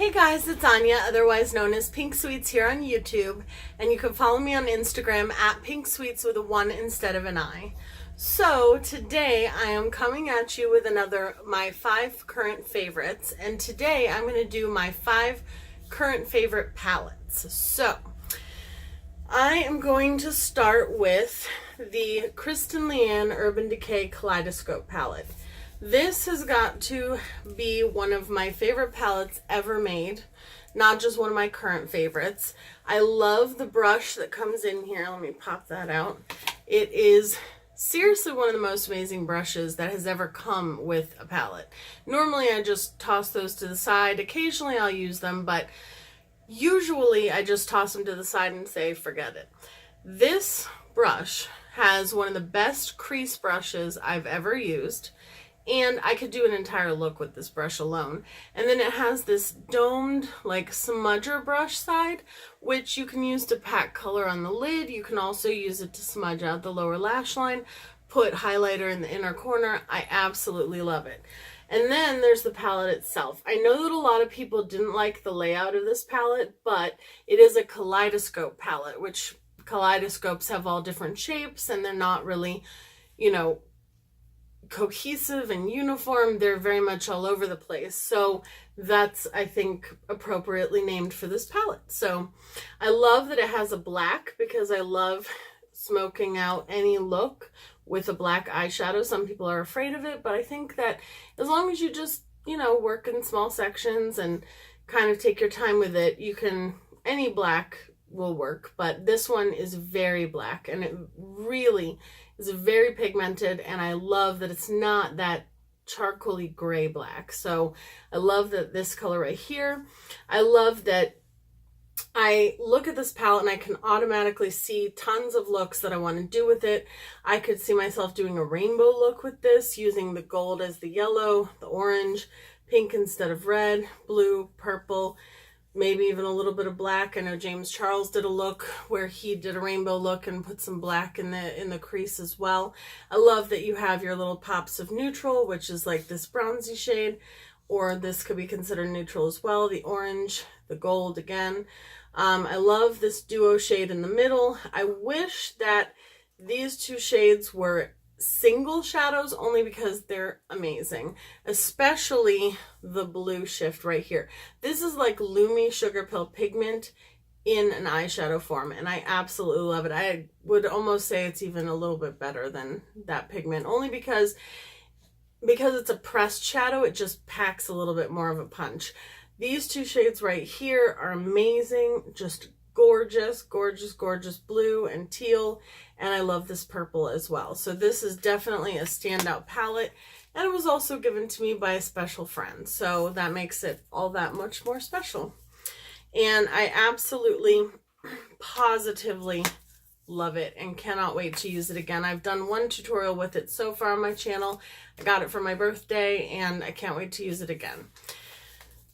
Hey guys, it's Anya, otherwise known as Pink Sweets here on YouTube, and you can follow me on Instagram at Pink Sweets with a 1 instead of an I. So today I am coming at you with my 5 current favorites, and today I'm going to do my 5 current favorite palettes. So I am going to start with the Kristen Leanne Urban Decay Kaleidoscope palette. This has got to be one of my favorite palettes ever made, not just one of my current favorites. I love the brush that comes in here. Let me pop that out. It is seriously one of the most amazing brushes that has ever come with a palette. Normally I just toss those to the side. Occasionally I'll use them, but usually I just toss them to the side and say forget it. This brush has one of the best crease brushes I've ever used. And I could do an entire look with this brush alone. And then it has this domed, like, smudger brush side, which you can use to pack color on the lid. You can also use it to smudge out the lower lash line, put highlighter in the inner corner. I absolutely love it. And then there's the palette itself. I know that a lot of people didn't like the layout of this palette, but it is a kaleidoscope palette, which kaleidoscopes have all different shapes, and they're not really, you know, cohesive and uniform. They're very much all over the place. So that's, I think, appropriately named for this palette. So I love that it has a black because I love smoking out any look with a black eyeshadow. Some people are afraid of it, but I think that as long as you just, you know, work in small sections and kind of take your time with it, you can, any black will work. But this one is very black, and it really is very pigmented, and I love that it's not that charcoaly gray black. So I love that this color right here. I love that I look at this palette and I can automatically see tons of looks that I want to do with it. I could see myself doing a rainbow look with this, using the gold as the yellow, the orange, pink instead of red, blue, purple, maybe even a little bit of black. I know James Charles did a look where he did a rainbow look and put some black in the crease as well. I love that you have your little pops of neutral, which is like this bronzy shade, or this could be considered neutral as well. The orange, the gold again. I love this duo shade in the middle. I wish that these two shades were single shadows, only because they're amazing, especially the blue shift right here. This is like Lumi Sugar Pill Pigment in an eyeshadow form, and I absolutely love it. I would almost say it's even a little bit better than that pigment, only because it's a pressed shadow, it just packs a little bit more of a punch. These two shades right here are amazing, just gorgeous, gorgeous, gorgeous blue and teal, and I love this purple as well. So this is definitely a standout palette, and it was also given to me by a special friend, so that makes it all that much more special. And I absolutely, positively love it and cannot wait to use it again. I've done one tutorial with it so far on my channel. I got it for my birthday, and I can't wait to use it again.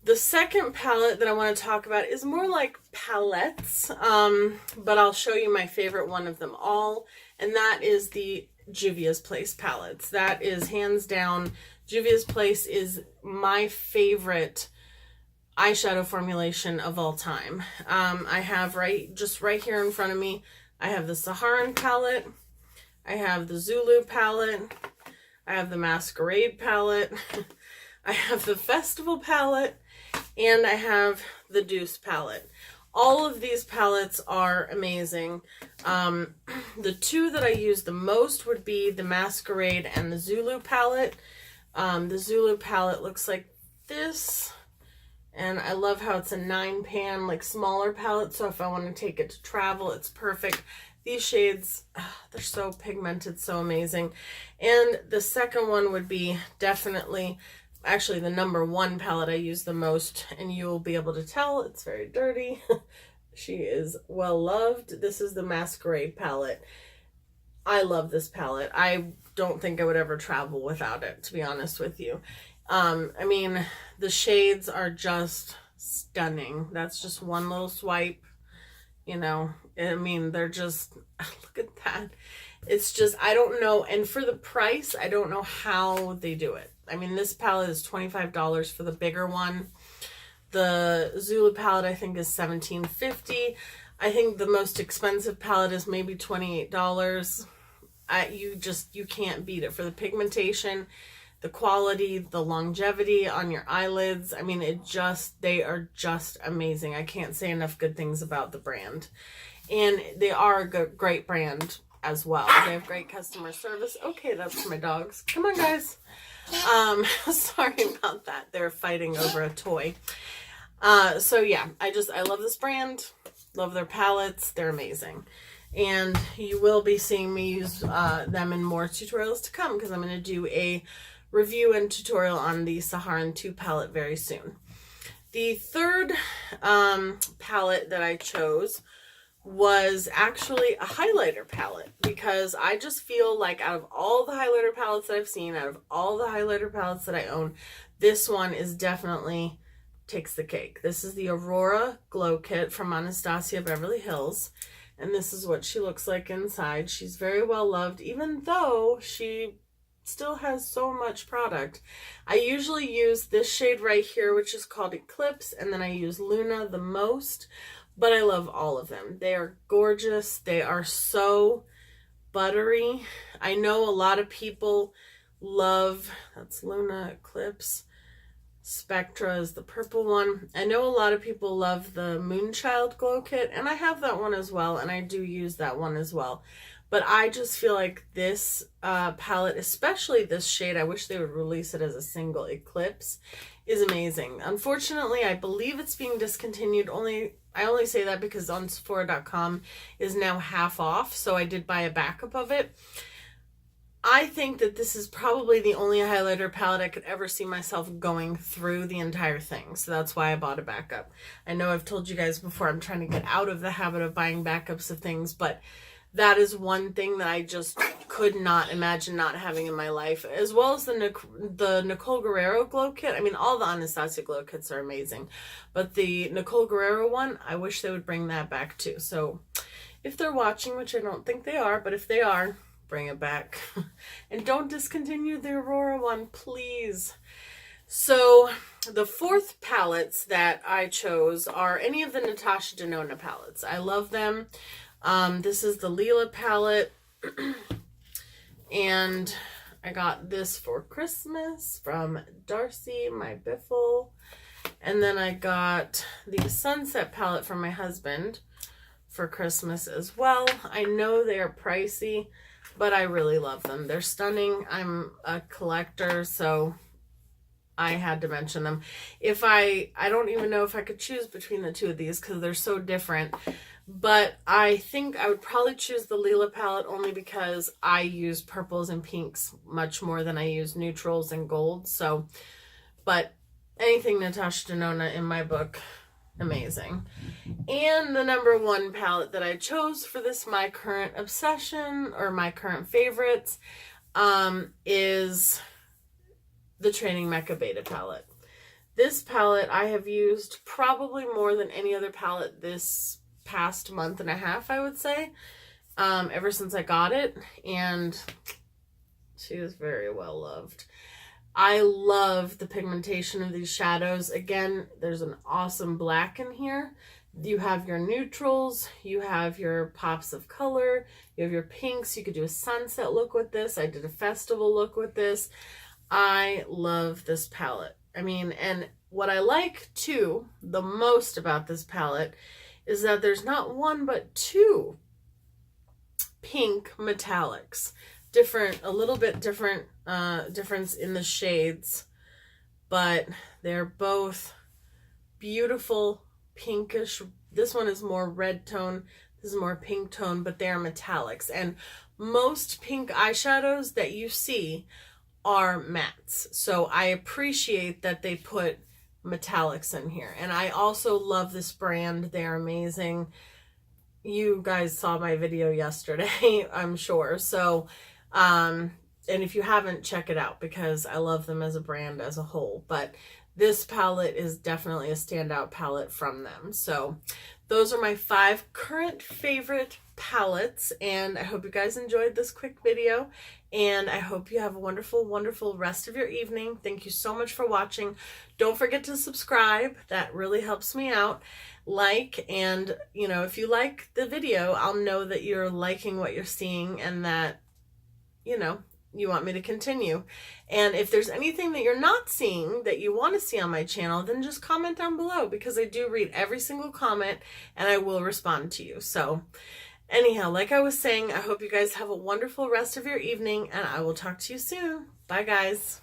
The second palette that I want to talk about is more like palettes, but I'll show you my favorite one of them all, and that is the Juvia's Place palettes. That is hands down, Juvia's Place is my favorite eyeshadow formulation of all time. I have just right here in front of me, I have the Saharan palette, I have the Zulu palette, I have the Masquerade palette, I have the Festival palette, and I have the Deuce palette. All of these palettes are amazing. The two that I use the most would be the Masquerade and the Zulu palette. The Zulu palette looks like this, and I love how it's a 9-pan, like smaller palette, so if I want to take it to travel, it's perfect. These shades, they're so pigmented, so amazing. And the second one would be definitely, actually the number 1 palette I use the most, and you will be able to tell it's very dirty. She is well loved. This is the Masquerade palette. I love this palette. I don't think I would ever travel without it, to be honest with you. I mean, the shades are just stunning. That's just one little swipe, you know. I mean, they're just, look at that. It's just, I don't know. And for the price, I don't know how they do it. I mean, this palette is $25 for the bigger one. The Zulu palette I think is $17.50. I think the most expensive palette is maybe $28. You can't beat it for the pigmentation, the quality, the longevity on your eyelids. I mean, they are just amazing. I can't say enough good things about the brand. And they are a great brand as well. They have great customer service. Okay, that's my dogs. Come on, guys. Sorry about that. They're fighting over a toy. So yeah, I love this brand. Love their palettes. They're amazing. And you will be seeing me use them in more tutorials to come, because I'm going to do a review and tutorial on the Saharan 2 palette very soon. The third palette that I chose was actually a highlighter palette, because I just feel like out of all the highlighter palettes that I've seen, out of all the highlighter palettes that I own, this one is definitely takes the cake. This is the Aurora Glow Kit from Anastasia Beverly Hills, and this is what she looks like inside. She's very well loved, even though she still has so much product. I usually use this shade right here, which is called Eclipse, and then I use Luna the most. But I love all of them. They are gorgeous. They are so buttery. I know a lot of people love, that's Luna, Eclipse, Spectra is the purple one. I know a lot of people love the Moonchild Glow Kit, and I have that one as well, and I do use that one as well. But I just feel like this palette, especially this shade, I wish they would release it as a single Eclipse, is amazing. Unfortunately, I believe it's being discontinued. I only say that because on Sephora.com is now half off, so I did buy a backup of it. I think that this is probably the only highlighter palette I could ever see myself going through the entire thing, so that's why I bought a backup. I know I've told you guys before, I'm trying to get out of the habit of buying backups of things, but that is one thing that I just could not imagine not having in my life, as well as the Nicole Guerrero Glow Kit. I mean, all the Anastasia Glow Kits are amazing, but the Nicole Guerrero one, I wish they would bring that back too. So if they're watching, which I don't think they are, but if they are, bring it back. And don't discontinue the Aurora one, please. So the fourth palettes that I chose are any of the Natasha Denona palettes. I love them. This is the Lila palette, and I got this for Christmas from Darcy, my biffle, and then I got the Sunset palette from my husband for Christmas as well. I know they are pricey, but I really love them. They're stunning. I'm a collector, so I had to mention them. I don't even know if I could choose between the two of these because they're so different. But I think I would probably choose the Lila palette only because I use purples and pinks much more than I use neutrals and golds. So, but anything Natasha Denona in my book, amazing. And the number one palette that I chose for this, my current obsession or my current favorites, is the Training Mecca Beta palette. This palette I have used probably more than any other palette this past month and a half, I would say, ever since I got it, and she is very well loved. I love the pigmentation of these shadows. Again, there's an awesome black in here. You have your neutrals, you have your pops of color, you have your pinks. You could do a sunset look with this. I did a festival look with this. I love this palette. I mean, and what I like too the most about this palette is that there's not one but two pink metallics. A little bit different difference in the shades, but they're both beautiful pinkish. This one is more red tone, this is more pink tone, but they're metallics. And most pink eyeshadows that you see are mattes, so I appreciate that they put metallics in here. And I also love this brand. They're amazing. You guys saw my video yesterday, I'm sure. So and if you haven't, check it out because I love them as a brand as a whole. But this palette is definitely a standout palette from them. So those are my 5 current favorite palettes, and I hope you guys enjoyed this quick video, and I hope you have a wonderful, wonderful rest of your evening. Thank you so much for watching. Don't forget to subscribe. That really helps me out. Like, and if you like the video, I'll know that you're liking what you're seeing and that you want me to continue. And if there's anything that you're not seeing that you want to see on my channel, then just comment down below, because I do read every single comment and I will respond to you. So anyhow, like I was saying, I hope you guys have a wonderful rest of your evening, and I will talk to you soon. Bye, guys.